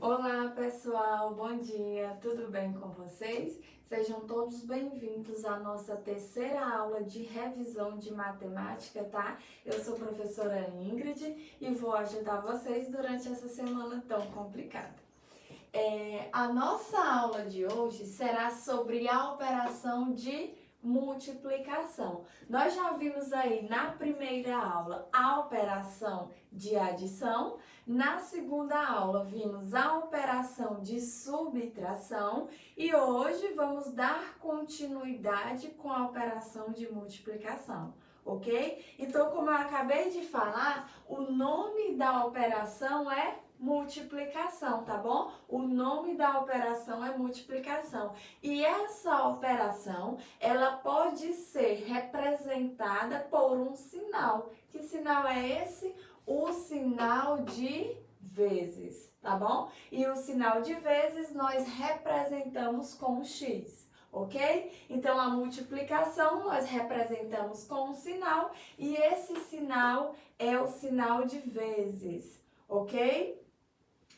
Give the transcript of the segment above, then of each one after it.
Olá pessoal, bom dia, tudo bem com vocês? Sejam todos bem-vindos à nossa terceira aula de revisão de matemática, tá? Eu sou a professora Ingrid e vou ajudar vocês durante essa semana tão complicada. A nossa aula de hoje será sobre a operação de multiplicação. Nós já vimos aí na primeira aula a operação de adição, na segunda aula vimos a operação de subtração e hoje vamos dar continuidade com a operação de multiplicação, ok? Então, como eu acabei de falar, o nome da operação é multiplicação, tá bom? O nome da operação é multiplicação. E essa operação, ela pode ser representada por um sinal. Que sinal é esse? O sinal de vezes, tá bom? E o sinal de vezes nós representamos com x. Ok? Então, a multiplicação nós representamos com um sinal e esse sinal é o sinal de vezes, ok?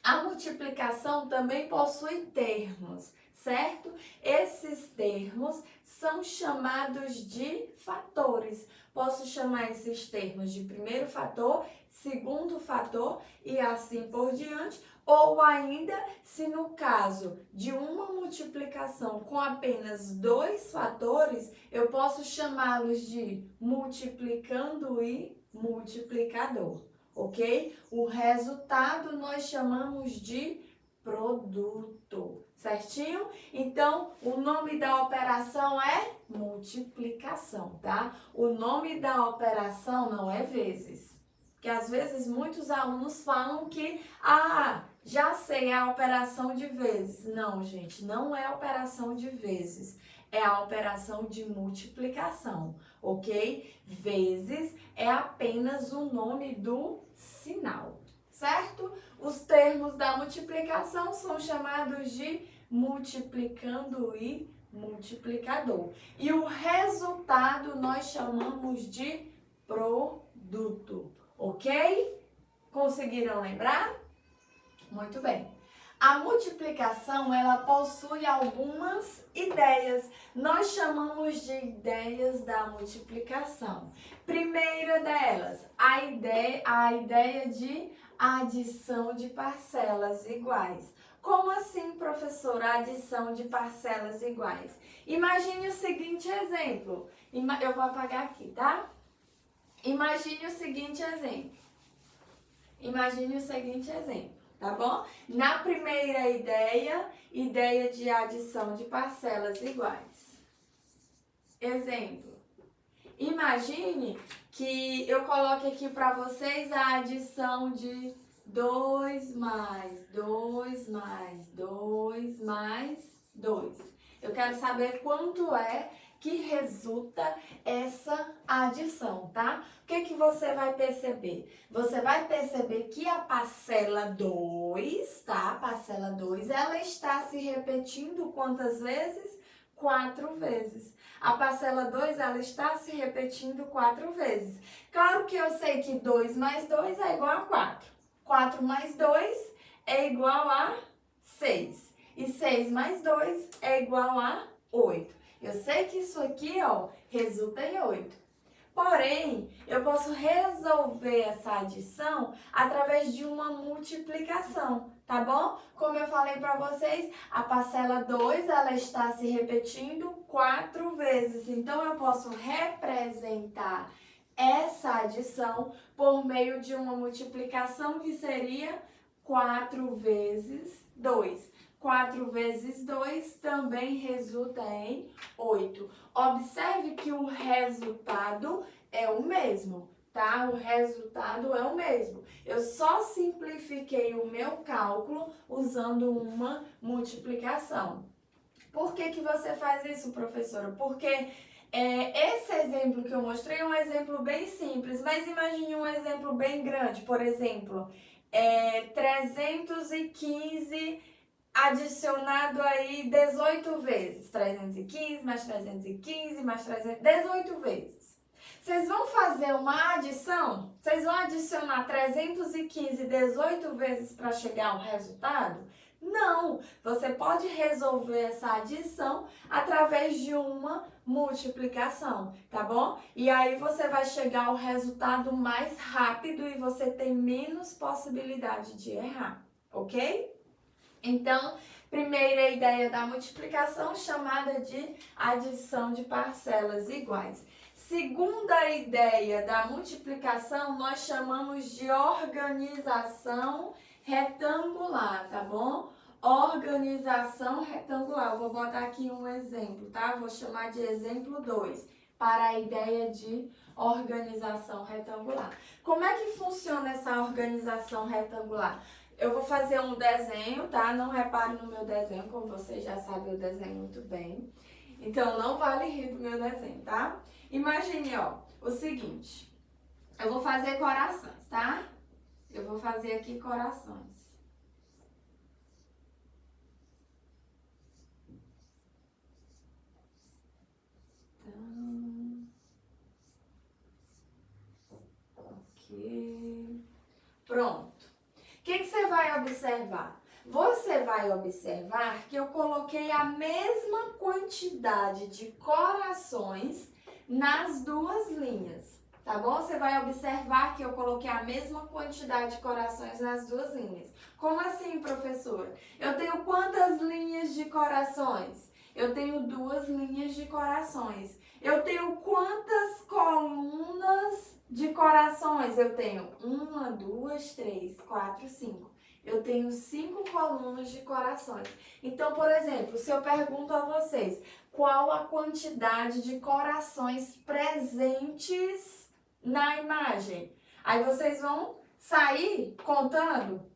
A multiplicação também possui termos, certo? Esses termos são chamados de fatores. Posso chamar esses termos de primeiro fator, segundo fator e assim por diante. Ou ainda, se no caso de uma multiplicação com apenas dois fatores, eu posso chamá-los de multiplicando e multiplicador. Ok? O resultado nós chamamos de produto, certinho? Então, o nome da operação é multiplicação, tá? O nome da operação não é vezes. Porque às vezes muitos alunos falam que, já sei a operação de vezes. Não, gente, não é a operação de vezes. É a operação de multiplicação, ok? Vezes é apenas o nome do sinal, certo? Os termos da multiplicação são chamados de multiplicando e multiplicador. E o resultado nós chamamos de produto, ok? Conseguiram lembrar? Muito bem. A multiplicação, ela possui algumas ideias. Nós chamamos de ideias da multiplicação. Primeira delas, a ideia de adição de parcelas iguais. Como assim, professora, adição de parcelas iguais? Imagine o seguinte exemplo. Eu vou apagar aqui, tá? Imagine o seguinte exemplo. Tá bom? Na primeira ideia de adição de parcelas iguais. Exemplo. Imagine que eu coloque aqui para vocês a adição de 2 mais 2 mais 2 mais 2. Eu quero saber quanto é que resulta essa adição, tá? O que você vai perceber? Você vai perceber que a parcela 2, tá? A parcela 2, ela está se repetindo quantas vezes? 4 vezes. A parcela 2, ela está se repetindo 4 vezes. Claro que eu sei que 2 mais 2 é igual a 4. 4 mais 2 é igual a 6. E 6 mais 2 é igual a 8. Eu sei que isso aqui, ó, resulta em 8. Porém, eu posso resolver essa adição através de uma multiplicação, tá bom? Como eu falei para vocês, a parcela 2, ela está se repetindo 4 vezes. Então, eu posso representar essa adição por meio de uma multiplicação que seria 4 vezes 2. 4 vezes 2 também resulta em 8. Observe que o resultado é o mesmo, tá? O resultado é o mesmo. Eu só simplifiquei o meu cálculo usando uma multiplicação. Por que você faz isso, professora? Porque esse exemplo que eu mostrei é um exemplo bem simples, mas imagine um exemplo bem grande. Por exemplo, 315 adicionado aí 18 vezes. 315 mais 315 mais 300, 18 vezes. Vocês vão fazer uma adição? Vocês vão adicionar 315 18 vezes para chegar ao resultado? Não! Você pode resolver essa adição através de uma multiplicação, tá bom? E aí você vai chegar ao resultado mais rápido e você tem menos possibilidade de errar, ok? Então, primeira ideia da multiplicação, chamada de adição de parcelas iguais. Segunda ideia da multiplicação, nós chamamos de organização retangular, tá bom? Organização retangular. Eu vou botar aqui um exemplo, tá? Vou chamar de exemplo 2, para a ideia de organização retangular. Como é que funciona essa organização retangular? Eu vou fazer um desenho, tá? Não repare no meu desenho, como vocês já sabem, eu desenho muito bem. Então, não vale rir do meu desenho, tá? Imagine, ó, o seguinte. Eu vou fazer corações, tá? Eu vou fazer aqui corações. Então, ok. Pronto. O que você vai observar? Você vai observar que eu coloquei a mesma quantidade de corações nas duas linhas, tá bom? Você vai observar que eu coloquei a mesma quantidade de corações nas duas linhas. Como assim, professora? Eu tenho quantas linhas de corações? Eu tenho 2 linhas de corações. Eu tenho quantas colunas de corações? Eu tenho 1, 2, 3, 4, 5. Eu tenho 5 colunas de corações. Então, por exemplo, se eu pergunto a vocês qual a quantidade de corações presentes na imagem, aí vocês vão sair contando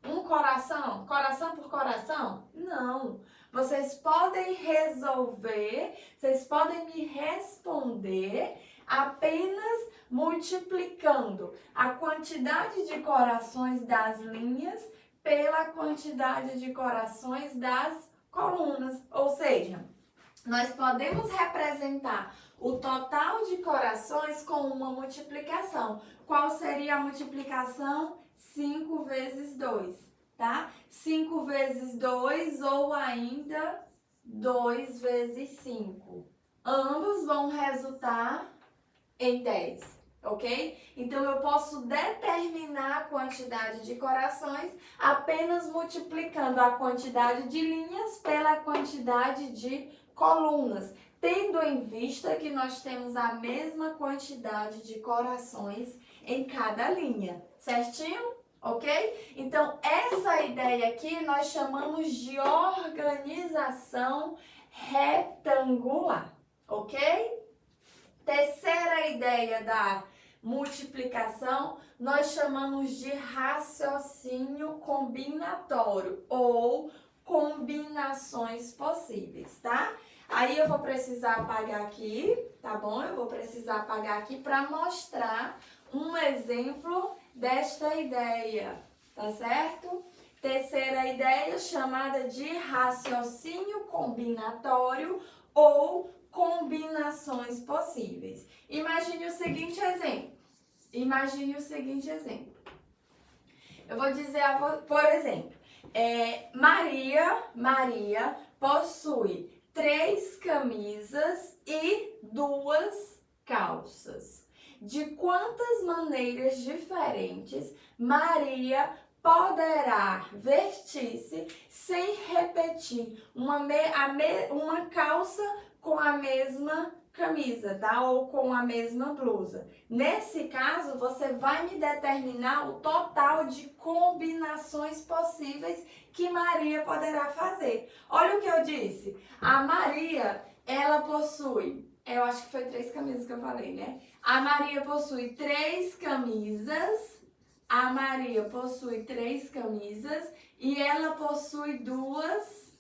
um coração, coração por coração? Não. Vocês podem resolver, vocês podem me responder apenas multiplicando a quantidade de corações das linhas pela quantidade de corações das colunas. Ou seja, nós podemos representar o total de corações com uma multiplicação. Qual seria a multiplicação? 5 vezes 2, tá? 5 vezes 2 ou ainda 2 vezes 5. Ambos vão resultar em 10, ok? Então, eu posso determinar a quantidade de corações apenas multiplicando a quantidade de linhas pela quantidade de colunas, tendo em vista que nós temos a mesma quantidade de corações em cada linha, certinho? Ok? Então, essa ideia aqui nós chamamos de organização retangular, ok? Terceira ideia da multiplicação, nós chamamos de raciocínio combinatório ou combinações possíveis, tá? Aí eu vou precisar apagar aqui, tá bom? Eu vou precisar apagar aqui para mostrar um exemplo desta ideia, tá certo? Terceira ideia, chamada de raciocínio combinatório ou combinações possíveis. Imagine o seguinte exemplo. Eu vou dizer, por exemplo, Maria possui 3 camisas e 2 calças. De quantas maneiras diferentes Maria poderá vestir-se sem repetir uma calça com a mesma camisa, tá? Ou com a mesma blusa. Nesse caso, você vai me determinar o total de combinações possíveis que Maria poderá fazer. Olha o que eu disse. A Maria, ela possui, eu acho que foi 3 camisas que eu falei, né? A Maria possui 3 camisas. A Maria possui 3 camisas e ela possui 2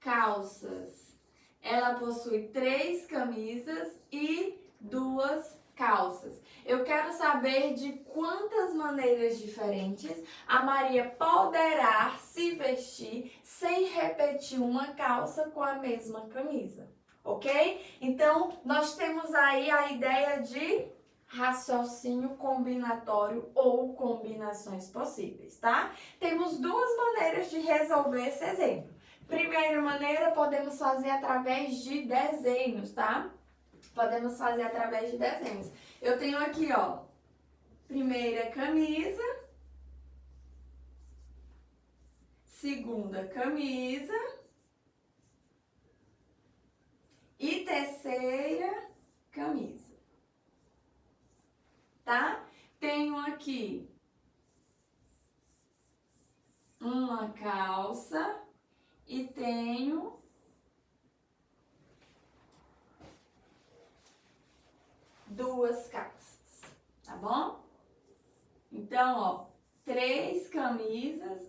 calças. Ela possui 3 camisas e 2 calças. Eu quero saber de quantas maneiras diferentes a Maria poderá se vestir sem repetir uma calça com a mesma camisa. ok? Então, nós temos aí a ideia de raciocínio combinatório ou combinações possíveis, tá? Temos duas maneiras de resolver esse exemplo. Primeira maneira, podemos fazer através de desenhos, tá? Podemos fazer através de desenhos. Eu tenho aqui, ó, primeira camisa, segunda camisa e terceira camisa, tá? Tenho aqui uma calça e tenho duas calças, tá bom? Então, ó, 3 camisas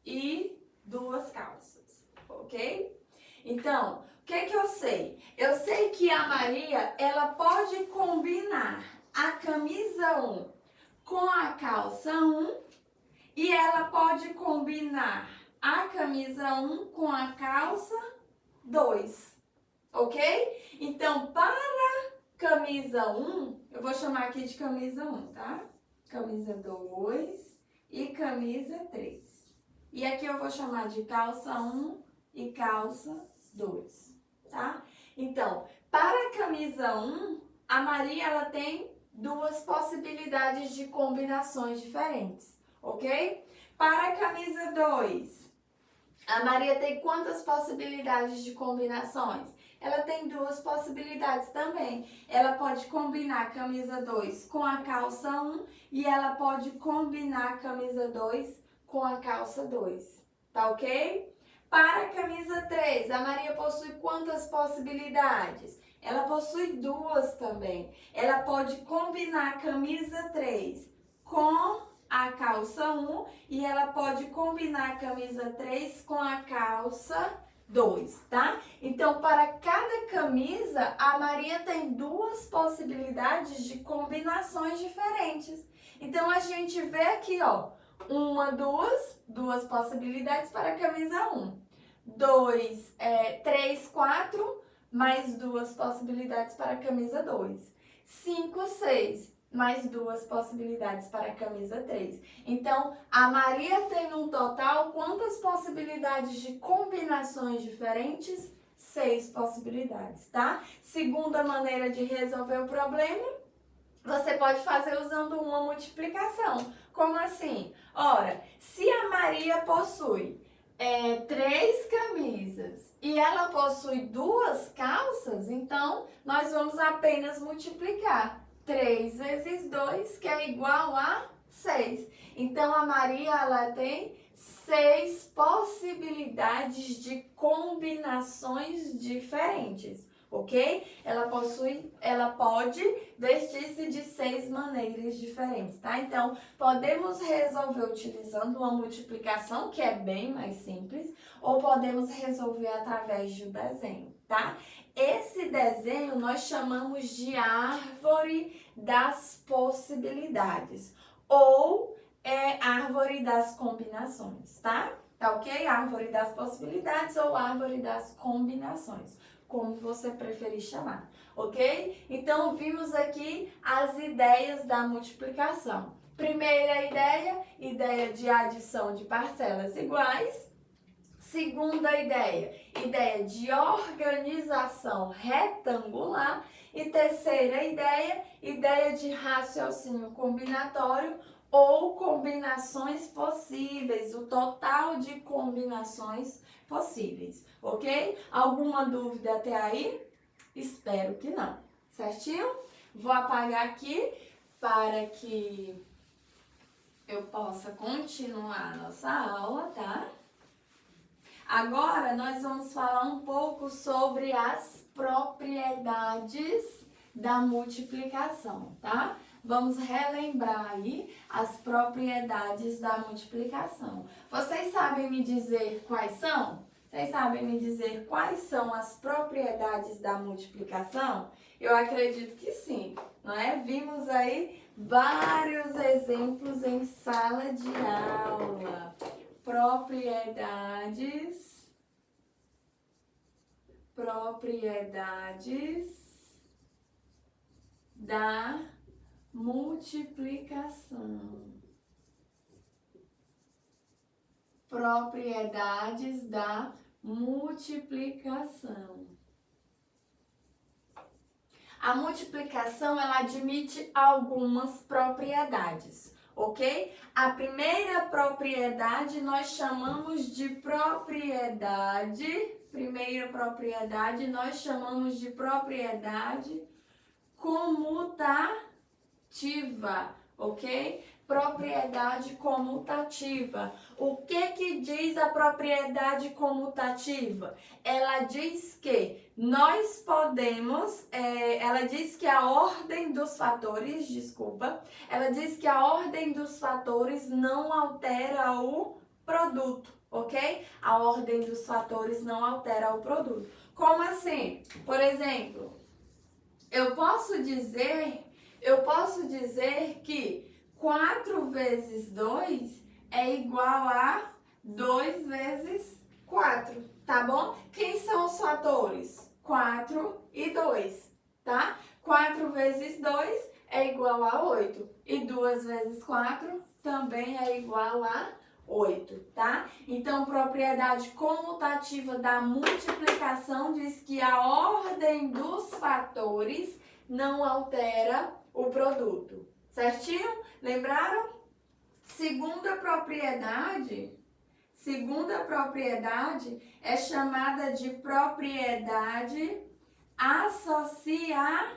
e 2 calças, ok? Então, o que que eu sei? Eu sei que a Maria, ela pode combinar a camisa 1 com a calça 1 e ela pode combinar a camisa 1 com a calça 2, ok? Então, para camisa 1, eu vou chamar aqui de camisa 1, tá? Camisa 2 e camisa 3. E aqui eu vou chamar de calça 1 e calça 2, tá? Então, para a camisa 1, a Maria ela tem duas possibilidades de combinações diferentes, ok? Para a camisa 2, a Maria tem quantas possibilidades de combinações? Ela tem duas possibilidades também. Ela pode combinar a camisa 2 com a calça 1 e ela pode combinar a camisa 2 com a calça 2, tá ok? Para a camisa 3, a Maria possui quantas possibilidades? Ela possui duas também. Ela pode combinar a camisa 3 com a calça 1 e ela pode combinar a camisa 3 com a calça 2, tá? Então, para cada camisa, a Maria tem duas possibilidades de combinações diferentes. Então, a gente vê aqui, ó, duas possibilidades para a camisa 1. 3, 4, mais duas possibilidades para a camisa 2. 5, 6, mais duas possibilidades para a camisa 3. Então, a Maria tem um total quantas possibilidades de combinações diferentes? 6 possibilidades, tá? Segunda maneira de resolver o problema, você pode fazer usando uma multiplicação. Como assim? Ora, se a Maria possui 3 camisas e ela possui 2 calças, então nós vamos apenas multiplicar. 3 vezes 2, que é igual a 6. Então, a Maria ela tem 6 possibilidades de combinações diferentes, ok? Ela pode vestir-se de 6 maneiras diferentes, tá? Então, podemos resolver utilizando uma multiplicação, que é bem mais simples, ou podemos resolver através de um desenho, tá? Esse desenho nós chamamos de árvore das possibilidades ou árvore das combinações, tá? Tá ok? Árvore das possibilidades ou árvore das combinações, como você preferir chamar, ok? Então, vimos aqui as ideias da multiplicação. Primeira ideia de adição de parcelas iguais. Segunda ideia de organização retangular. E terceira ideia de raciocínio combinatório ou combinações possíveis, o total de combinações possíveis, ok? Alguma dúvida até aí? Espero que não, certinho? Vou apagar aqui para que eu possa continuar a nossa aula, tá? Agora, nós vamos falar um pouco sobre as propriedades da multiplicação, tá? Vamos relembrar aí as propriedades da multiplicação. Vocês sabem me dizer quais são? Vocês sabem me dizer quais são as propriedades da multiplicação? Eu acredito que sim, não é? Vimos aí vários exemplos em sala de aula. Propriedades propriedades da multiplicação. Propriedades da multiplicação. A multiplicação, ela admite algumas propriedades, ok? A primeira propriedade nós chamamos de propriedade comutativa, ok? Propriedade comutativa. O que diz a propriedade comutativa? Ela diz que nós podemos, ela diz que a ordem dos fatores, ela diz que a ordem dos fatores não altera o produto, ok? A ordem dos fatores não altera o produto. Como assim? Por exemplo, eu posso dizer que 4 vezes 2 é igual a 2 vezes 4, tá bom? Quem são os fatores? 4 e 2, tá? 4 vezes 2 é igual a 8 e 2 vezes 4 também é igual a 8, tá? Então, propriedade comutativa da multiplicação diz que a ordem dos fatores não altera o produto. Certinho? Lembraram? Segunda propriedade é chamada de propriedade associativa.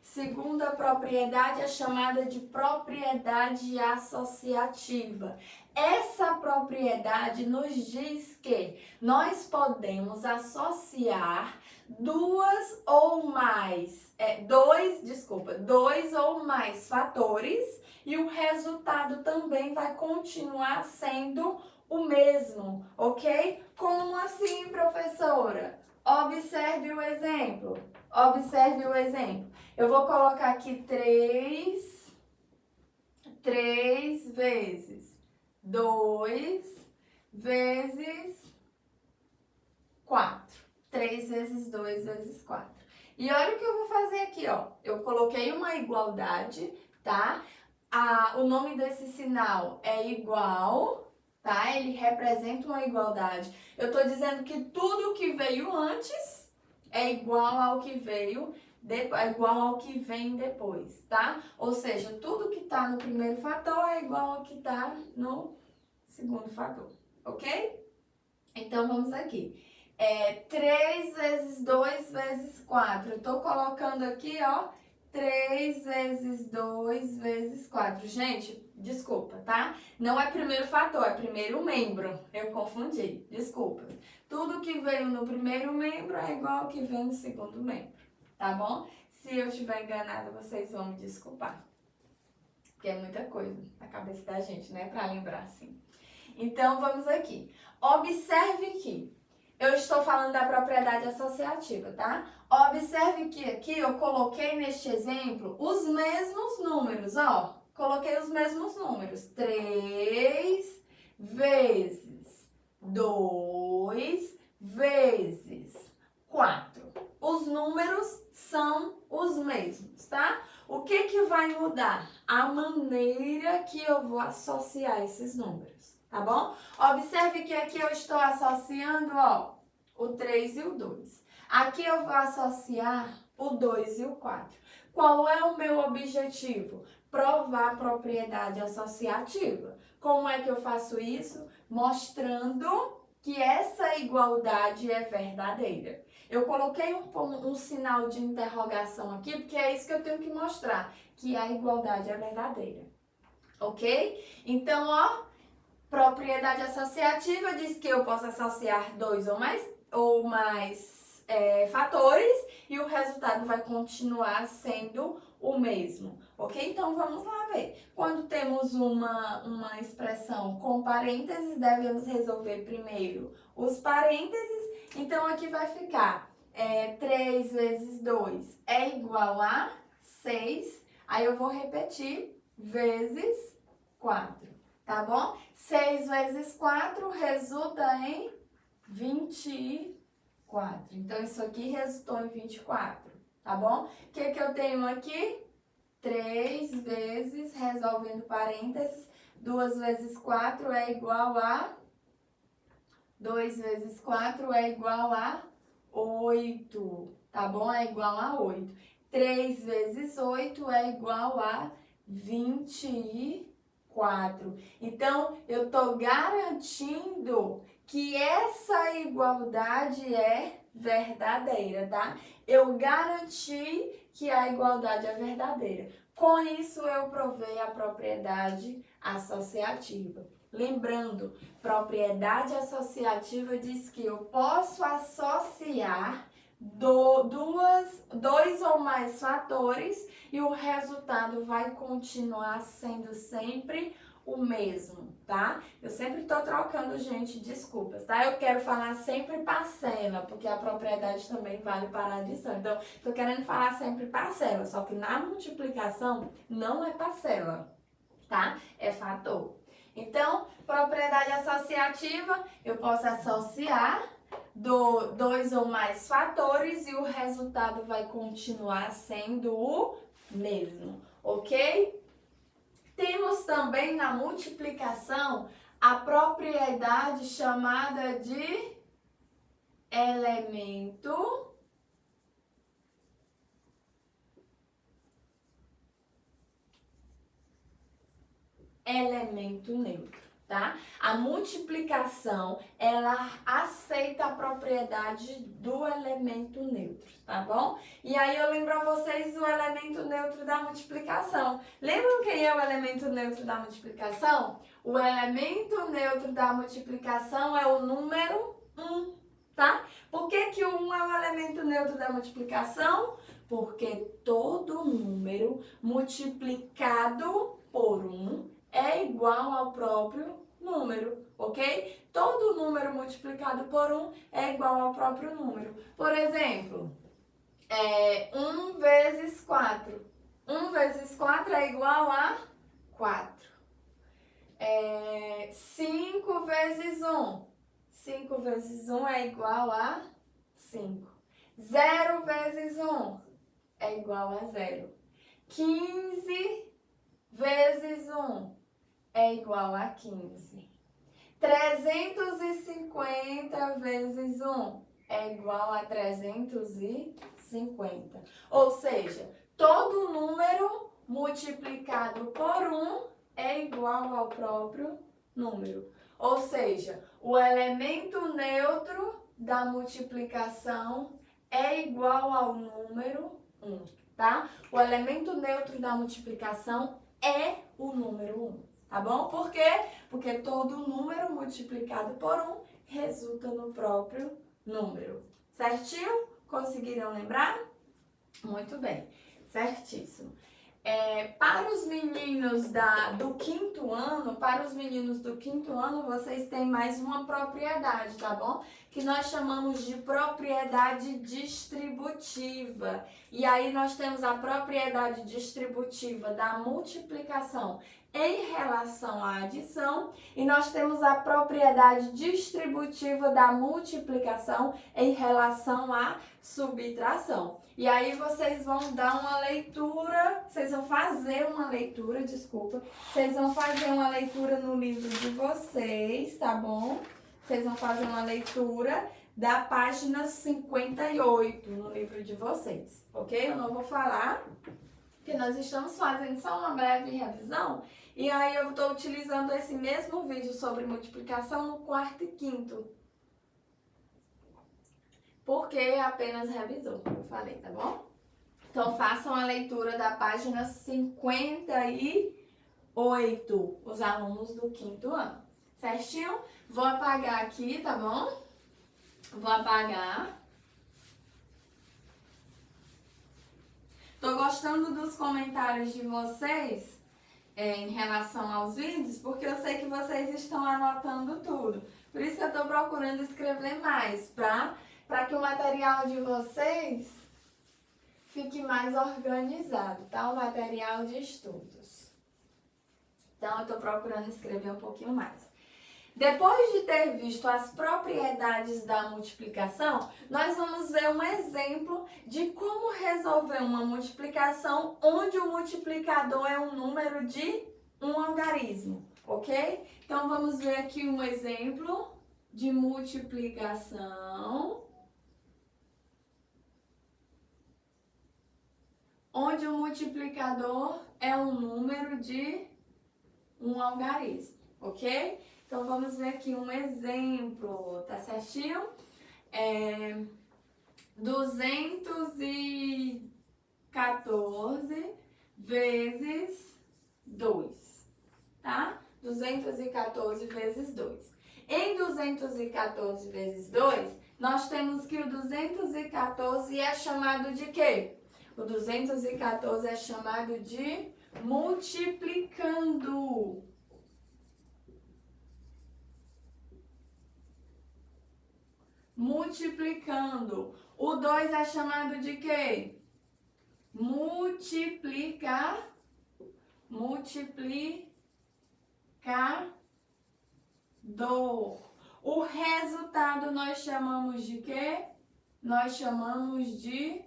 Segunda propriedade é chamada de propriedade associativa. Essa propriedade nos diz que nós podemos associar dois ou mais fatores e o resultado também vai continuar sendo o mesmo, ok? Como assim, professora? Observe o exemplo. Eu vou colocar aqui 3 vezes 2 vezes 4. 3 vezes 2 vezes 4. E olha o que eu vou fazer aqui, ó. Eu coloquei uma igualdade, tá? O nome desse sinal é igual, tá? Ele representa uma igualdade. Eu tô dizendo que tudo que veio antes é igual ao que veio é igual ao que vem depois, tá? Ou seja, tudo que tá no primeiro fator é igual ao que tá no segundo fator, ok? Então, vamos aqui. 3 vezes 2 vezes 4. Eu tô colocando aqui, ó, 3 vezes 2 vezes 4. Gente, desculpa, tá? Não é primeiro fator, é primeiro membro. Eu confundi, desculpa. Tudo que veio no primeiro membro é igual ao que vem no segundo membro, tá bom? Se eu estiver enganada, vocês vão me desculpar. Porque é muita coisa na cabeça da gente, né? Pra lembrar assim. Então, vamos aqui. Observe que eu estou falando da propriedade associativa, tá? Observe que aqui eu coloquei neste exemplo os mesmos números, ó. Coloquei os mesmos números. 3 vezes 2 vezes 4. Os números são os mesmos, tá? O que vai mudar? A maneira que eu vou associar esses números, tá bom? Observe que aqui eu estou associando, ó, o 3 e o 2. Aqui eu vou associar o 2 e o 4. Qual é o meu objetivo? Provar a propriedade associativa. Como é que eu faço isso? Mostrando que essa igualdade é verdadeira. Eu coloquei um sinal de interrogação aqui, porque é isso que eu tenho que mostrar, que a igualdade é verdadeira. Ok? Então, ó, propriedade associativa diz que eu posso associar 2 ou mais fatores e o resultado vai continuar sendo o mesmo, ok? Então, vamos lá ver. Quando temos uma expressão com parênteses, devemos resolver primeiro os parênteses. Então, aqui vai ficar 3 vezes 2 é igual a 6. Aí, eu vou repetir, vezes 4, tá bom? 6 vezes 4 resulta em 24. Então, isso aqui resultou em 24, tá bom? O que que eu tenho aqui? 3 vezes, resolvendo parênteses, 2 vezes 4 é igual a... 2 vezes 4 é igual a 8, tá bom? É igual a 8. 3 vezes 8 é igual a 24. Então, eu estou garantindo que essa igualdade é verdadeira, tá? Eu garanti que a igualdade é verdadeira. Com isso, eu provei a propriedade associativa. Lembrando, propriedade associativa diz que eu posso associar dois ou mais fatores e o resultado vai continuar sendo sempre o mesmo, tá? Eu sempre tô trocando, gente, desculpas, tá? Eu quero falar sempre parcela, porque a propriedade também vale para a adição. Então, tô querendo falar sempre parcela, só que na multiplicação não é parcela, tá? É fator. Então, propriedade associativa, eu posso associar dois ou mais fatores e o resultado vai continuar sendo o mesmo, ok? Temos também na multiplicação a propriedade chamada de elemento neutro, tá? A multiplicação, ela aceita a propriedade do elemento neutro, tá bom? E aí eu lembro a vocês o elemento neutro da multiplicação. Lembram quem é o elemento neutro da multiplicação? O elemento neutro da multiplicação é o número 1, tá? Por que que o 1 é o elemento neutro da multiplicação? Porque todo número multiplicado por 1 é igual ao próprio número, ok? Todo número multiplicado por 1 é igual ao próprio número. Por exemplo, 1 vezes 4. 1 vezes 4 é igual a 4. 5 vezes 1. 5 vezes 1 é igual a 5. 0 vezes 1 é igual a 0. 15 vezes 1 é igual a 15. 350 vezes 1 é igual a 350. Ou seja, todo número multiplicado por 1 é igual ao próprio número. Ou seja, o elemento neutro da multiplicação é igual ao número 1, tá? O elemento neutro da multiplicação é o número 1. Tá bom? Por quê? Porque todo número multiplicado por 1 resulta no próprio número. Certinho? Conseguiram lembrar? Muito bem. Certíssimo. Para os meninos do quinto ano, vocês têm mais uma propriedade, tá bom? Que nós chamamos de propriedade distributiva. E aí nós temos a propriedade distributiva da multiplicação em relação à adição e nós temos a propriedade distributiva da multiplicação em relação à subtração. E aí vocês vão dar uma leitura, vocês vão fazer uma leitura no livro de vocês, tá bom? Vocês vão fazer uma leitura da página 58 no livro de vocês, ok? Eu não vou falar, porque nós estamos fazendo só uma breve revisão. E aí eu estou utilizando esse mesmo vídeo sobre multiplicação no quarto e quinto. Porque é apenas revisão, como eu falei, tá bom? Então façam a leitura da página 58, os alunos do quinto ano. Certinho? Vou apagar aqui, tá bom? Vou apagar. Tô gostando dos comentários de vocês em relação aos vídeos, porque eu sei que vocês estão anotando tudo. Por isso que eu tô procurando escrever mais, para que o material de vocês fique mais organizado, tá? O material de estudos. Então, eu tô procurando escrever um pouquinho mais. Depois de ter visto as propriedades da multiplicação, nós vamos ver um exemplo de como resolver uma multiplicação onde o multiplicador é um número de um algarismo, ok? Então, vamos ver aqui um exemplo de multiplicação onde o multiplicador é um número de um algarismo, ok? Então, vamos ver aqui um exemplo, tá certinho? 214 vezes 2, tá? 214 vezes 2. Em 214 vezes 2, nós temos que o 214 é chamado de quê? O 214 é chamado de multiplicando. Multiplicando. O 2 é chamado de quê? Multiplicador. O resultado nós chamamos de quê? Nós chamamos de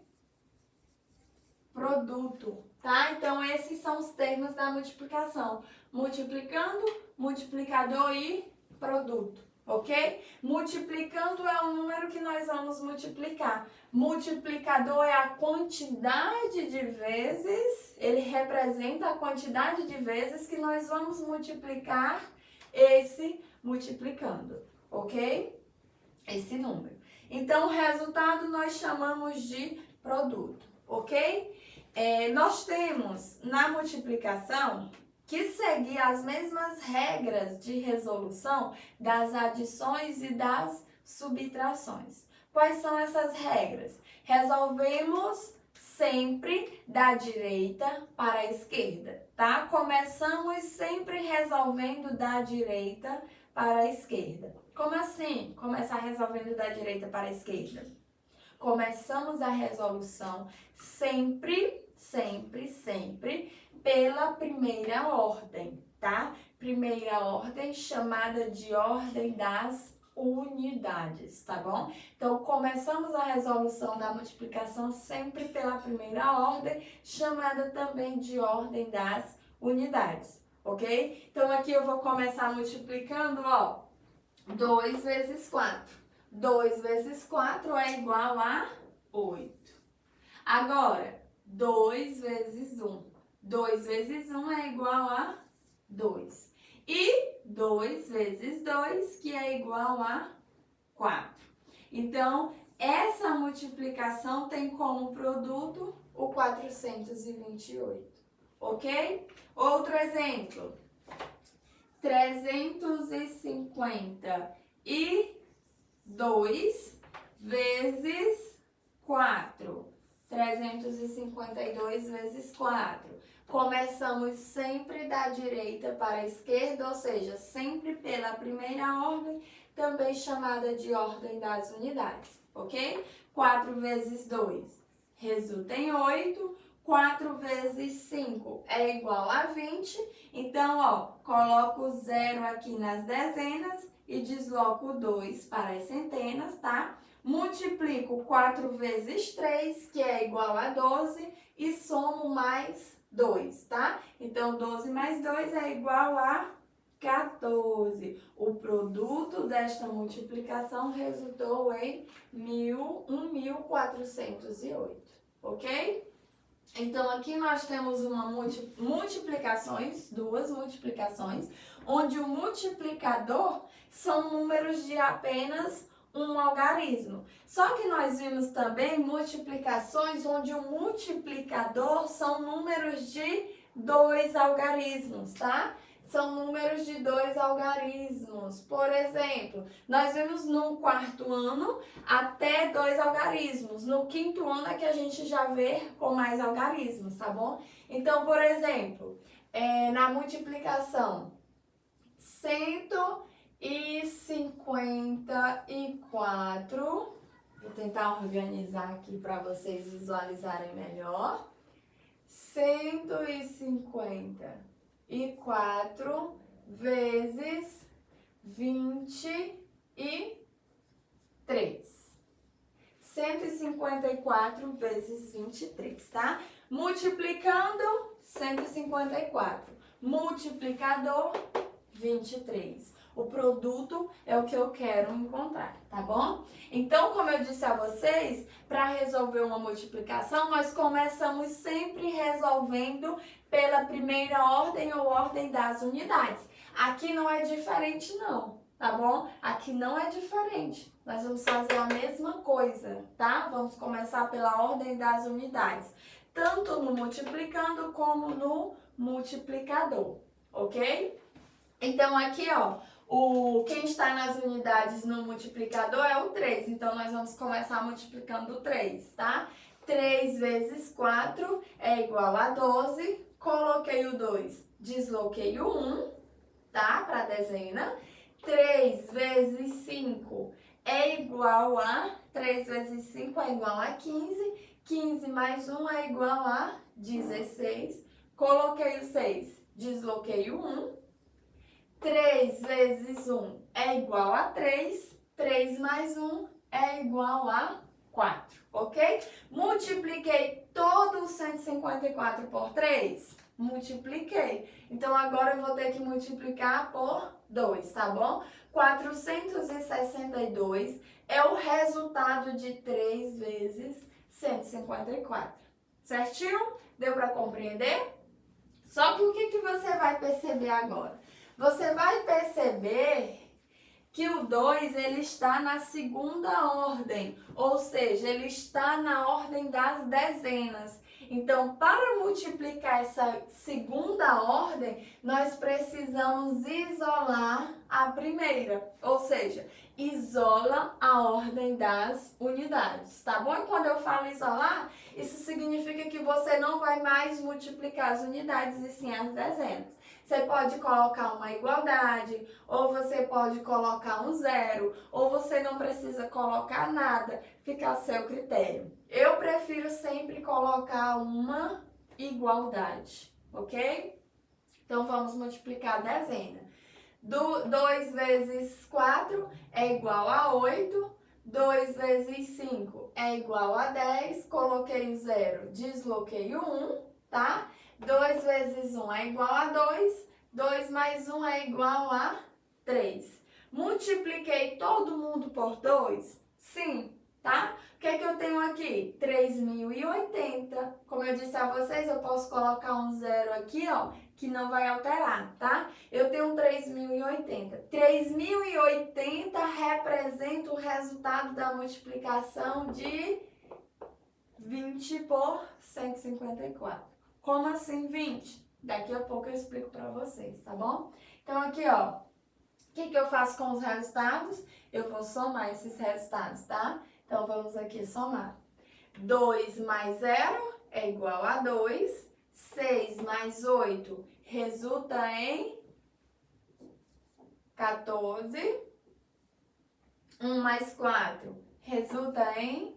produto, tá? Então, esses são os termos da multiplicação. Multiplicando, multiplicador e produto, ok? Multiplicando é o número que nós vamos multiplicar. Multiplicador é a quantidade de vezes, ele representa a quantidade de vezes que nós vamos multiplicar esse multiplicando, ok? Esse número. Então, o resultado nós chamamos de produto, ok? Nós temos na multiplicação que seguir as mesmas regras de resolução das adições e das subtrações. Quais são essas regras? Resolvemos sempre da direita para a esquerda, tá? Começamos sempre resolvendo da direita para a esquerda. Como assim? Começar resolvendo da direita para a esquerda? Começamos a resolução sempre pela primeira ordem, tá? Primeira ordem chamada de ordem das unidades, tá bom? Então, começamos a resolução da multiplicação sempre pela primeira ordem, chamada também de ordem das unidades, ok? Então, aqui eu vou começar multiplicando, ó, 2 vezes 4. 2 vezes 4 é igual a 8. Agora, 2 vezes 1. 2 vezes 1 é igual a 2. E 2 vezes 2, que é igual a 4. Então, essa multiplicação tem como produto o 428. Ok? Outro exemplo. 352 vezes 4. 352 vezes 4. Começamos sempre da direita para a esquerda, ou seja, sempre pela primeira ordem, também chamada de ordem das unidades, ok? 4 vezes 2 resulta em 8. 4 vezes 5 é igual a 20. Então, ó, coloco o 0 aqui nas dezenas e desloco o 2 para as centenas, tá? Multiplico 4 vezes 3, que é igual a 12, e somo mais 2, tá? Então, 12 mais 2 é igual a 14. O produto desta multiplicação resultou em 1.408, ok? Então, aqui nós temos duas multiplicações, onde o multiplicador são números de apenas um algarismo. Só que nós vimos também multiplicações onde o multiplicador são números de 2 algarismos, tá? São números de 2 algarismos. Por exemplo, nós vimos no quarto ano até 2 algarismos. No quinto ano é que a gente já vê com mais algarismos, tá bom? Então, por exemplo, na multiplicação, 154, vou tentar organizar aqui para vocês visualizarem melhor. 154 vezes 23. 154 vezes 23, tá? Multiplicando, 154. Multiplicador, 23. O produto é o que eu quero encontrar, tá bom? Então, como eu disse a vocês, para resolver uma multiplicação, nós começamos sempre resolvendo pela primeira ordem ou ordem das unidades. Aqui não é diferente não, tá bom? Aqui não é diferente. Nós vamos fazer a mesma coisa, tá? Vamos começar pela ordem das unidades, tanto no multiplicando como no multiplicador, ok? Então, aqui, ó, quem está nas unidades no multiplicador é o 3. Então, nós vamos começar multiplicando o 3, tá? 3 vezes 4 é igual a 12. Coloquei o 2, desloquei o 1, tá? Para a dezena. 3 vezes 5 é igual a... 3 vezes 5 é igual a 15. 15 mais 1 é igual a 16. Coloquei o 6, desloquei o 1. 3 vezes 1 é igual a 3. 3 mais 1 é igual a 4, ok? Multipliquei todo o 154 por 3? Multipliquei. Então, agora eu vou ter que multiplicar por 2, tá bom? 462 é o resultado de 3 vezes 154. Certinho? Deu para compreender? Só que o que você vai perceber agora? Você vai perceber que o 2 ele está na segunda ordem, ou seja, ele está na ordem das dezenas. Então, para multiplicar essa segunda ordem, nós precisamos isolar a primeira, ou seja, isola a ordem das unidades, tá bom? E quando eu falo isolar, isso significa que você não vai mais multiplicar as unidades e sim as dezenas. Você pode colocar uma igualdade, ou você pode colocar um zero, ou você não precisa colocar nada, fica a seu critério. Eu prefiro sempre colocar uma igualdade, ok? Então, vamos multiplicar a dezena. 2 vezes 4 é igual a 8. 2 vezes 5 é igual a 10. Coloquei o 0, desloquei o 1, tá? 2 vezes 1 é igual a 2. 2 mais 1 é igual a 3. Multipliquei todo mundo por 2? Sim, tá? O que é que eu tenho aqui? 3.080. Como eu disse a vocês, eu posso colocar um zero aqui, ó, que não vai alterar, tá? Eu tenho 3.080. 3.080 representa o resultado da multiplicação de 20 por 154. Como assim 20? Daqui a pouco eu explico para vocês, tá bom? Então, aqui, ó, o que eu faço com os resultados? Eu vou somar esses resultados, tá? Então, vamos aqui somar. 2 mais 0 é igual a 2. 6 mais 8 resulta em 14. 1 mais 4 resulta em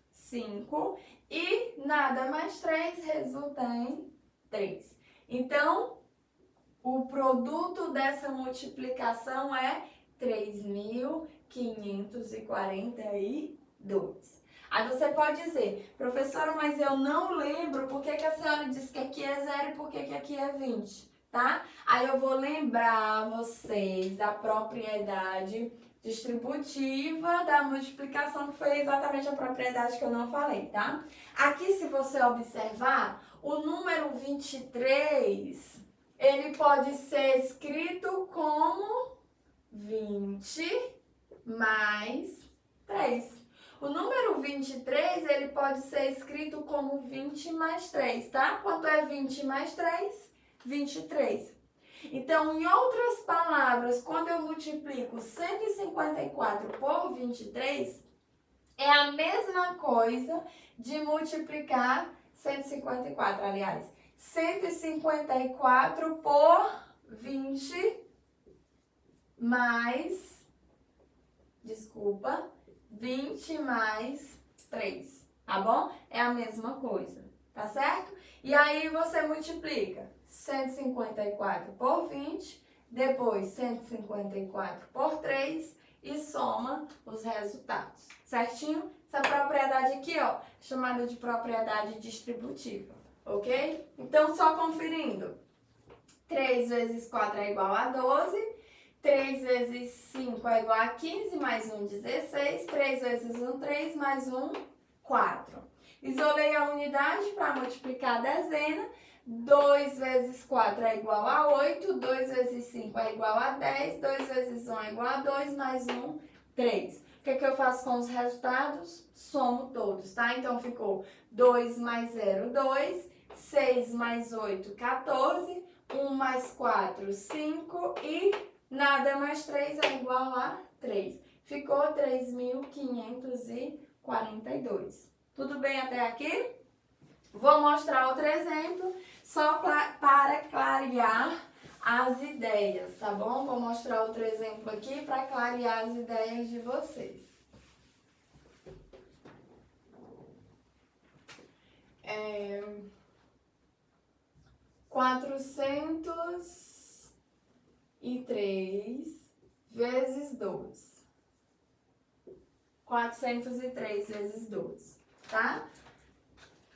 5. E nada mais 3 resulta em 3. Então, o produto dessa multiplicação é 3.542. Aí você pode dizer, professora, mas eu não lembro por que a senhora disse que aqui é 0 e por que aqui é 20, tá? Aí eu vou lembrar vocês da propriedade distributiva da multiplicação, que foi exatamente a propriedade que eu não falei, tá? Aqui, se você observar, o número 23, ele pode ser escrito como 20 mais 3. O número 23, ele pode ser escrito como 20 mais 3, tá? Quanto é 20 mais 3? 23. Então, em outras palavras, quando eu multiplico 154 por 23, é a mesma coisa de multiplicar 154, aliás. 154 por 20 mais... 20 mais 3, tá bom? É a mesma coisa, tá certo? E aí você multiplica 154 por 20, depois 154 por 3 e soma os resultados, certinho? Essa propriedade aqui, ó, chamada de propriedade distributiva, ok? Então, só conferindo. 3 vezes 4 é igual a 12, 3 vezes 5 é igual a 15, mais 1, 16, 3 vezes 1, 3, mais 1, 4. Isolei a unidade para multiplicar a dezena. 2 vezes 4 é igual a 8, 2 vezes 5 é igual a 10, 2 vezes 1 é igual a 2, mais 1, 3. O que eu faço com os resultados? Somo todos, tá? Então, ficou 2 mais 0, 2, 6 mais 8, 14, 1 mais 4, 5 e nada mais 3 é igual a 3. Ficou 3.542. Tudo bem até aqui? Vou mostrar outro exemplo, só para clarear as ideias, tá bom? Vou mostrar outro exemplo aqui para clarear as ideias de vocês. 403 vezes 2. 403 vezes 2, tá?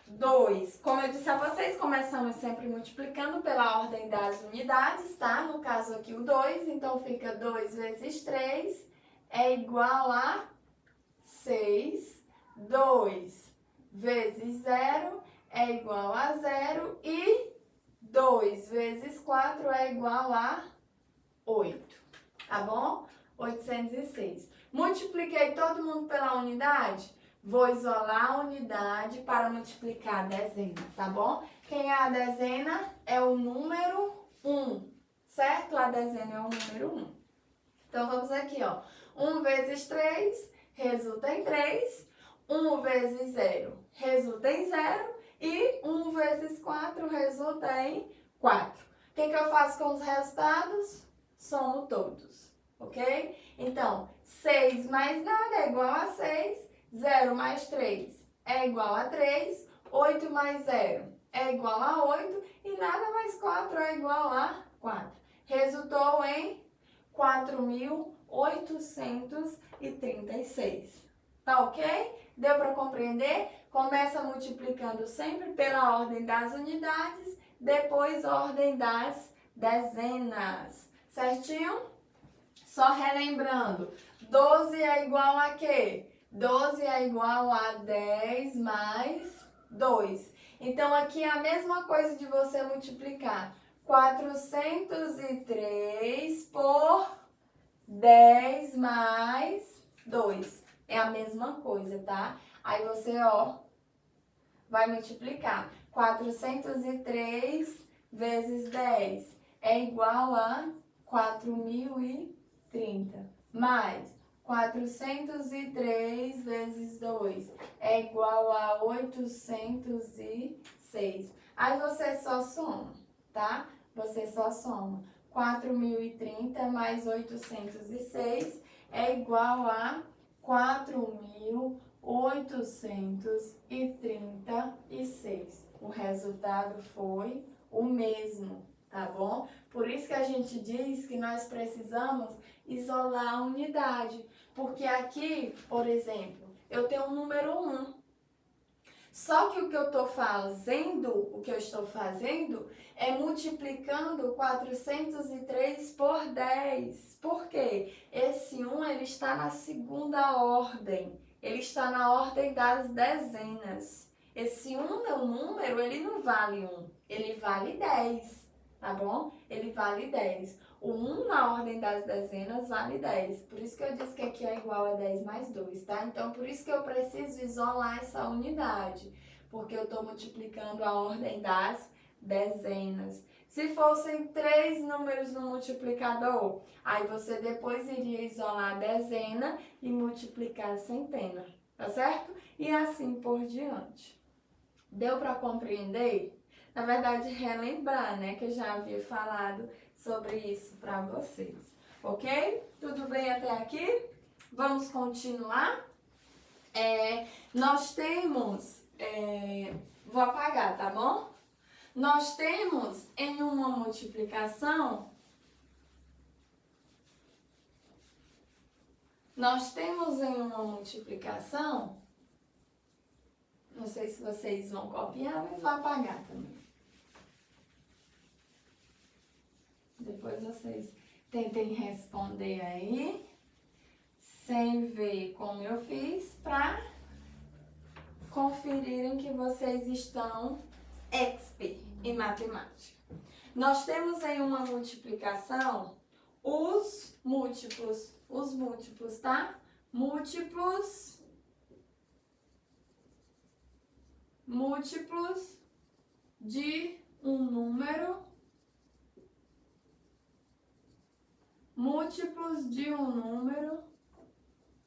2, como eu disse a vocês, começamos sempre multiplicando pela ordem das unidades, tá? No caso aqui o 2, então fica 2 vezes 3 é igual a 6. 2 vezes 0 é igual a 0 e 2 vezes 4 é igual a 8, tá bom? 806. Multipliquei todo mundo pela unidade? Vou isolar a unidade para multiplicar a dezena, tá bom? Quem é a dezena? É o número 1, certo? A dezena é o número 1. Então, vamos aqui, ó. 1 vezes 3 resulta em 3. 1 vezes 0 resulta em 0. E 1 vezes 4 resulta em 4. O que eu faço com os resultados? Somo todos, ok? Então, 6 mais nada é igual a 6. 0 mais 3 é igual a 3. 8 mais 0 é igual a 8. E nada mais 4 é igual a 4. Resultou em 4.836. Tá ok? Deu para compreender? Começa multiplicando sempre pela ordem das unidades, depois ordem das dezenas. Certinho? Só relembrando, 12 é igual a quê? 12 é igual a 10 mais 2. Então, aqui é a mesma coisa de você multiplicar 403 por 10 mais 2. É a mesma coisa, tá? Aí você, ó, vai multiplicar 403 vezes 10 é igual a 4.030, mais 403 vezes 2 é igual a 806. Aí você só soma, tá? Você só soma. 4.030 mais 806 é igual a 4.836. O resultado foi o mesmo, tá bom? Por isso que a gente diz que nós precisamos isolar a unidade. Porque aqui, por exemplo, eu tenho o número 1. Só que o que eu estou fazendo é multiplicando 403 por 10. Por quê? Esse 1 ele está na segunda ordem. Ele está na ordem das dezenas. Esse 1 é um número, ele não vale 1, ele vale 10, tá bom? Ele vale 10. O 1 na ordem das dezenas vale 10. Por isso que eu disse que aqui é igual a 10 mais 2, tá? Então, por isso que eu preciso isolar essa unidade. Porque eu estou multiplicando a ordem das dezenas. Se fossem 3 números no multiplicador, aí você depois iria isolar a dezena e multiplicar a centena, tá certo? E assim por diante. Deu para compreender? Na verdade, relembrar, né? Que eu já havia falado sobre isso para vocês, ok? Tudo bem até aqui? Vamos continuar? Nós temos... vou apagar, tá bom? Nós temos em uma multiplicação Nós temos em uma multiplicação, não sei se vocês vão copiar, mas vou apagar também. Depois vocês tentem responder aí, sem ver como eu fiz, para conferirem que vocês estão expert em matemática. Nós temos em uma multiplicação os múltiplos, tá? Múltiplos de um número,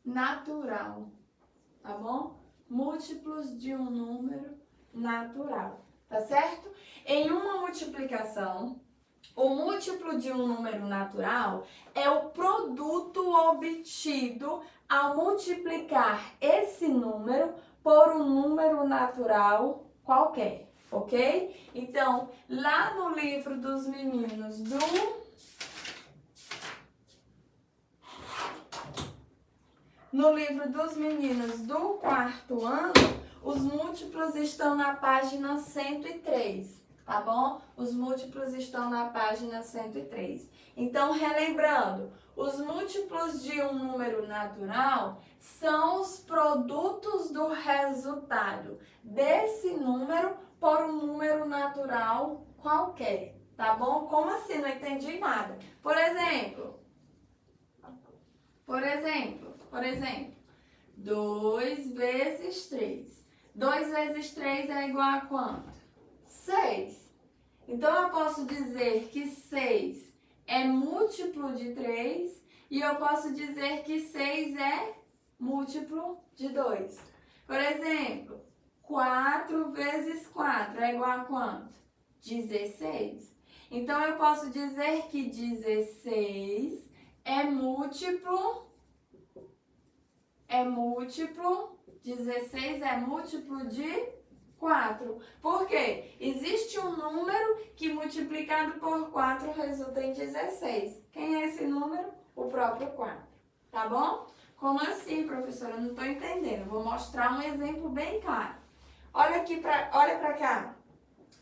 natural, tá bom? Múltiplos de um número natural, tá certo? Em uma multiplicação, o múltiplo de um número natural é o produto obtido ao multiplicar esse número por um número natural qualquer, ok? Então, lá no livro dos meninos do quarto ano, os múltiplos estão na página 103. Tá bom? Os múltiplos estão na página 103. Então, relembrando, os múltiplos de um número natural são os produtos do resultado desse número por um número natural qualquer. Tá bom? Como assim? Não entendi nada. Por exemplo, 2 vezes 3. 2 vezes 3 é igual a quanto? 6. Então, eu posso dizer que 6 é múltiplo de 3 e eu posso dizer que 6 é múltiplo de 2. Por exemplo, 4 vezes 4 é igual a quanto? 16. Então, eu posso dizer que 16 é múltiplo 16 é múltiplo de 4. Por quê? Existe um número que multiplicado por 4 resulta em 16. Quem é esse número? O próprio 4. Tá bom? Como assim, professora? Eu não estou entendendo. Vou mostrar um exemplo bem claro. Olha para cá.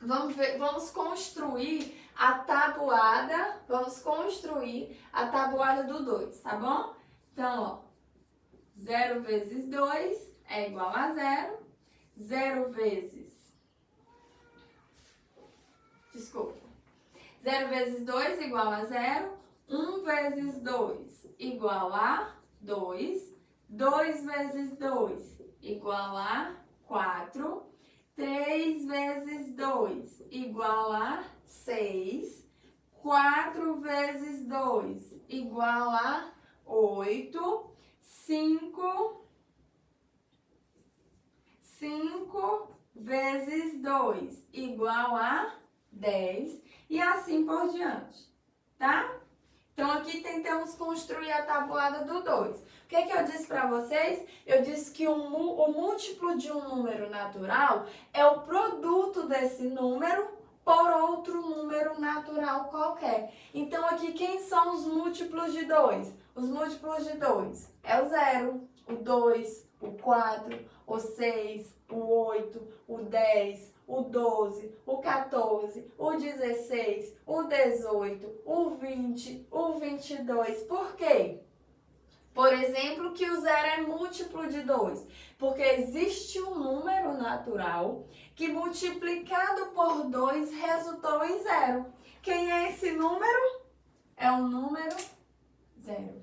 Vamos construir a tabuada. Do 2, tá bom? Então, ó. 0 vezes 2 é igual a 0. 0 vezes 2 igual a 0. 1 vezes 2 igual a 2. 2 vezes 2 igual a 4. 3 vezes 2 igual a 6. 4 vezes 2 igual a 8. 5 vezes 2 igual a 10 e assim por diante, tá? Então, aqui tentamos construir a tabuada do 2. O que eu disse para vocês? Eu disse que o múltiplo de um número natural é o produto desse número por outro número natural qualquer. Então, aqui, quem são os múltiplos de 2? Os múltiplos de 2 é o 0, o 2, o 4, o 6, o 8, o 10, o 12, o 14, o 16, o 18, o 20, o 22. Por quê? Por exemplo, que o 0 é múltiplo de 2, porque existe um número natural que multiplicado por 2 resultou em 0. Quem é esse número? É o número 0.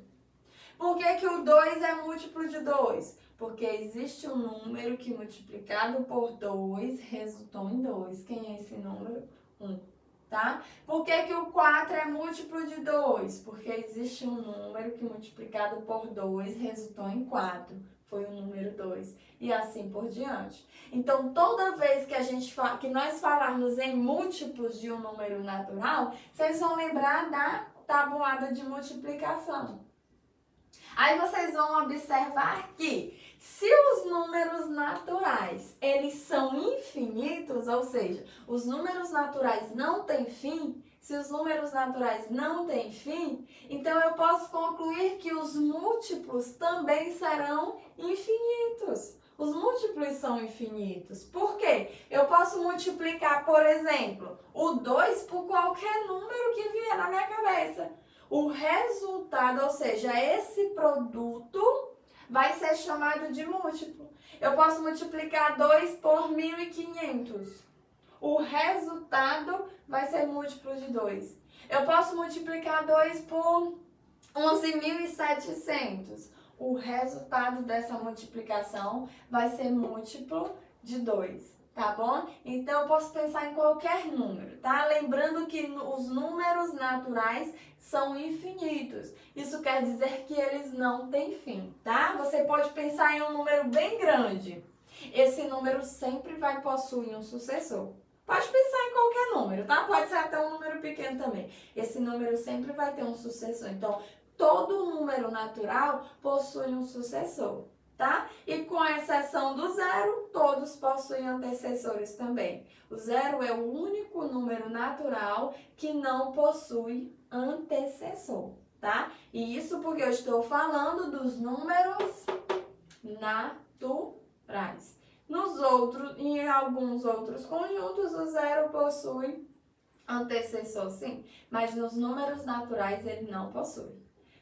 Por que o 2 é múltiplo de 2? Porque existe um número que multiplicado por 2 resultou em 2. Quem é esse número? 1. Tá? Por que o 4 é múltiplo de 2? Porque existe um número que multiplicado por 2 resultou em 4. Foi o número 2. E assim por diante. Então, toda vez que nós falarmos em múltiplos de um número natural, vocês vão lembrar da tabuada de multiplicação. Aí vocês vão observar que se os números naturais, eles são infinitos, ou seja, os números naturais não têm fim, se os números naturais não têm fim, então eu posso concluir que os múltiplos também serão infinitos. Os múltiplos são infinitos. Por quê? Eu posso multiplicar, por exemplo, o 2 por qualquer número que vier na minha cabeça. O resultado, ou seja, esse produto vai ser chamado de múltiplo. Eu posso multiplicar 2 por 1.500. O resultado vai ser múltiplo de 2. Eu posso multiplicar 2 por 11.700. O resultado dessa multiplicação vai ser múltiplo de 2, tá bom? Então, eu posso pensar em qualquer número, tá? Lembrando que os números naturais são infinitos. Isso quer dizer que eles não têm fim, tá? Você pode pensar em um número bem grande. Esse número sempre vai possuir um sucessor. Pode pensar em qualquer número, tá? Pode ser até um número pequeno também. Esse número sempre vai ter um sucessor. Então, todo número natural possui um sucessor, tá? E com exceção do zero, todos possuem antecessores também. O zero é o único número natural que não possui antecessor, tá? E isso porque eu estou falando dos números naturais. Em alguns outros conjuntos, o zero possui antecessor, sim, mas nos números naturais ele não possui.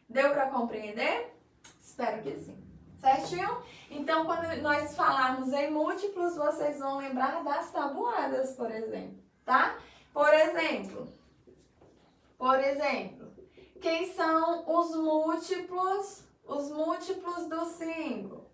Deu para compreender? Espero que sim. Certinho? Então, quando nós falarmos em múltiplos, vocês vão lembrar das tabuadas, por exemplo, tá? Por exemplo, quem são os múltiplos do 5?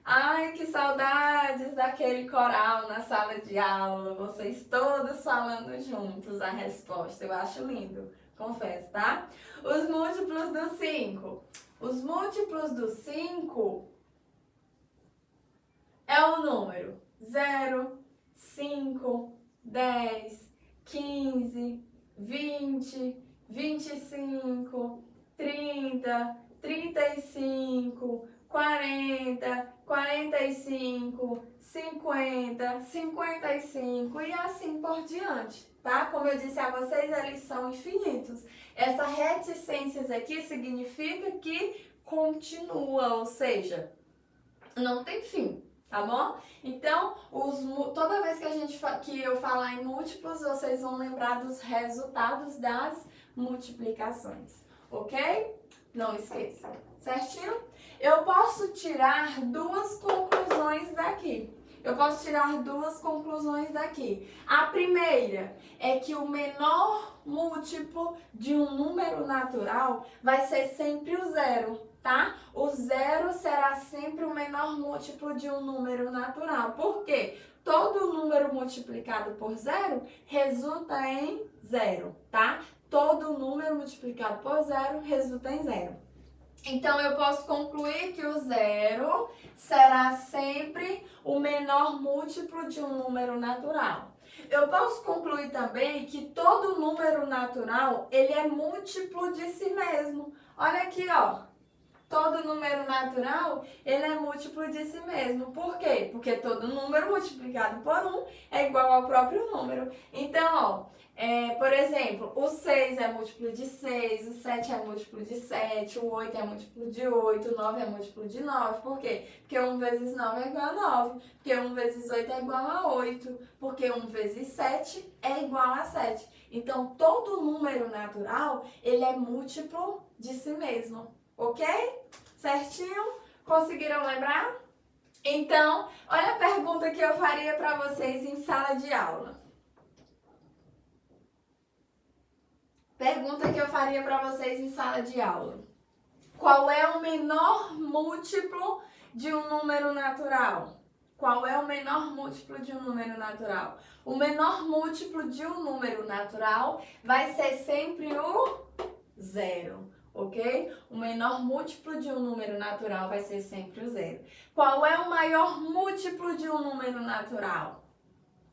Ai, que saudades daquele coral na sala de aula, vocês todos falando juntos a resposta. Eu acho lindo, confesso, tá? Os múltiplos do 5. Os múltiplos do 5 é o número 0, 5, 10, 15, 20, 25, 30, 35, 40, 45, 50, 55 e assim por diante, tá? Como eu disse a vocês, eles são infinitos. Essa reticências aqui significa que continua, ou seja, não tem fim, tá bom? Então, toda vez que eu falar em múltiplos, vocês vão lembrar dos resultados das multiplicações, ok? Não esqueça, certinho? Eu posso tirar duas conclusões daqui. A primeira é que o menor múltiplo de um número natural vai ser sempre o zero, tá? O zero será sempre o menor múltiplo de um número natural. Por quê? Todo número multiplicado por zero resulta em zero, tá? Todo número multiplicado por zero resulta em zero. Então, eu posso concluir que o zero será sempre o menor múltiplo de um número natural. Eu posso concluir também que todo número natural, ele é múltiplo de si mesmo. Olha aqui, ó. Todo número natural, ele é múltiplo de si mesmo. Por quê? Porque todo número multiplicado por 1 é igual ao próprio número. Então, ó, por exemplo, o 6 é múltiplo de 6, o 7 é múltiplo de 7, o 8 é múltiplo de 8, o 9 é múltiplo de 9. Por quê? Porque 1 vezes 9 é igual a 9, porque 1 vezes 8 é igual a 8, porque 1 vezes 7 é igual a 7. Então, todo número natural, ele é múltiplo de si mesmo. Ok? Certinho? Conseguiram lembrar? Então, olha a pergunta que eu faria para vocês em sala de aula. Qual é o menor múltiplo de um número natural? O menor múltiplo de um número natural vai ser sempre o zero. Ok? O menor múltiplo de um número natural vai ser sempre o zero. Qual é o maior múltiplo de um número natural?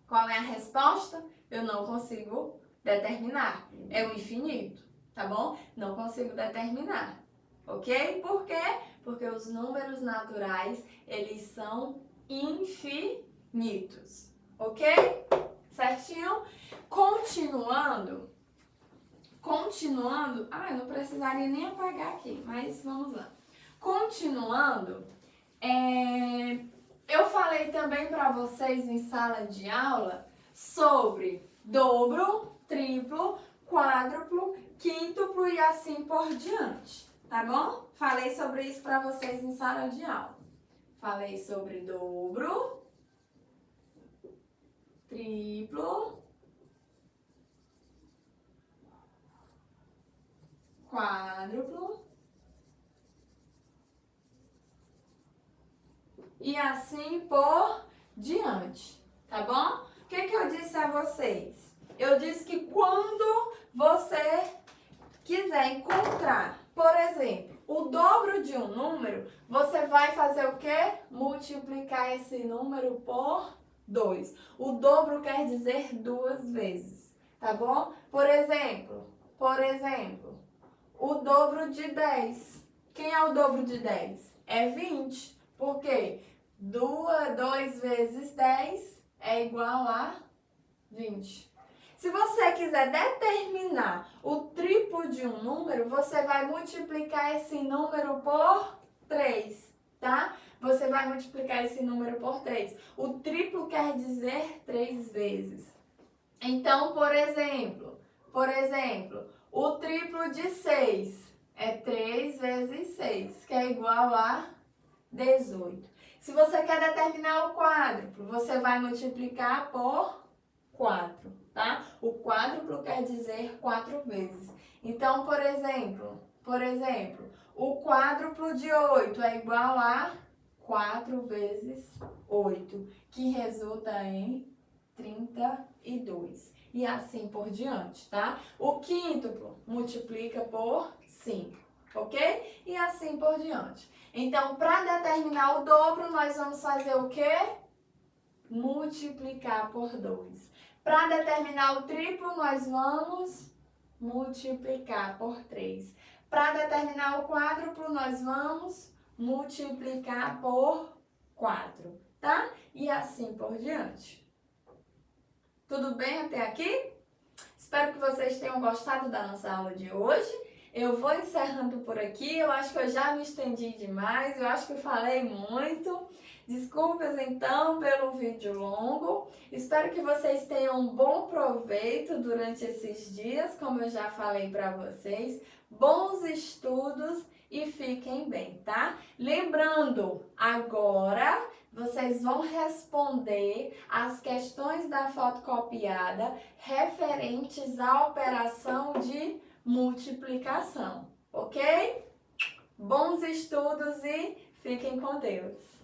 Qual é a resposta? Eu não consigo determinar. É o infinito, tá bom? Não consigo determinar. Ok? Por quê? Porque os números naturais, eles são infinitos. Ok? Certinho? Continuando. Continuando, eu não precisaria nem apagar aqui, mas vamos lá. Continuando, eu falei também para vocês em sala de aula sobre dobro, triplo, quádruplo, quíntuplo e assim por diante, tá bom? Falei sobre isso para vocês em sala de aula. Falei sobre dobro, triplo, quádruplo e assim por diante, tá bom? O que eu disse a vocês? Eu disse que quando você quiser encontrar, por exemplo, o dobro de um número, você vai fazer o quê? Multiplicar esse número por 2. O dobro quer dizer 2 vezes, tá bom? Por exemplo, o dobro de 10. Quem é o dobro de 10? É 20. Por quê? 2 vezes 10 é igual a 20. Se você quiser determinar o triplo de um número, você vai multiplicar esse número por 3, tá? Você vai multiplicar esse número por 3. O triplo quer dizer 3 vezes. Então, por exemplo, o triplo de 6 é 3 vezes 6, que é igual a 18. Se você quer determinar o quádruplo, você vai multiplicar por 4, tá? O quádruplo quer dizer 4 vezes. Então, por exemplo, o quádruplo de 8 é igual a 4 vezes 8, que resulta em 32. E assim por diante, tá? O quíntuplo multiplica por 5, ok? E assim por diante. Então, para determinar o dobro, nós vamos fazer o quê? Multiplicar por 2. Para determinar o triplo, nós vamos multiplicar por 3. Para determinar o quádruplo, nós vamos multiplicar por 4, tá? E assim por diante. Tudo bem até aqui? Espero que vocês tenham gostado da nossa aula de hoje. Eu vou encerrando por aqui. Eu acho que eu já me estendi demais. Eu acho que eu falei muito. Desculpas então pelo vídeo longo. Espero que vocês tenham um bom proveito durante esses dias, como eu já falei para vocês. Bons estudos e fiquem bem, tá? Lembrando, agora vocês vão responder as questões da fotocopiada referentes à operação de multiplicação, ok? Bons estudos e fiquem com Deus!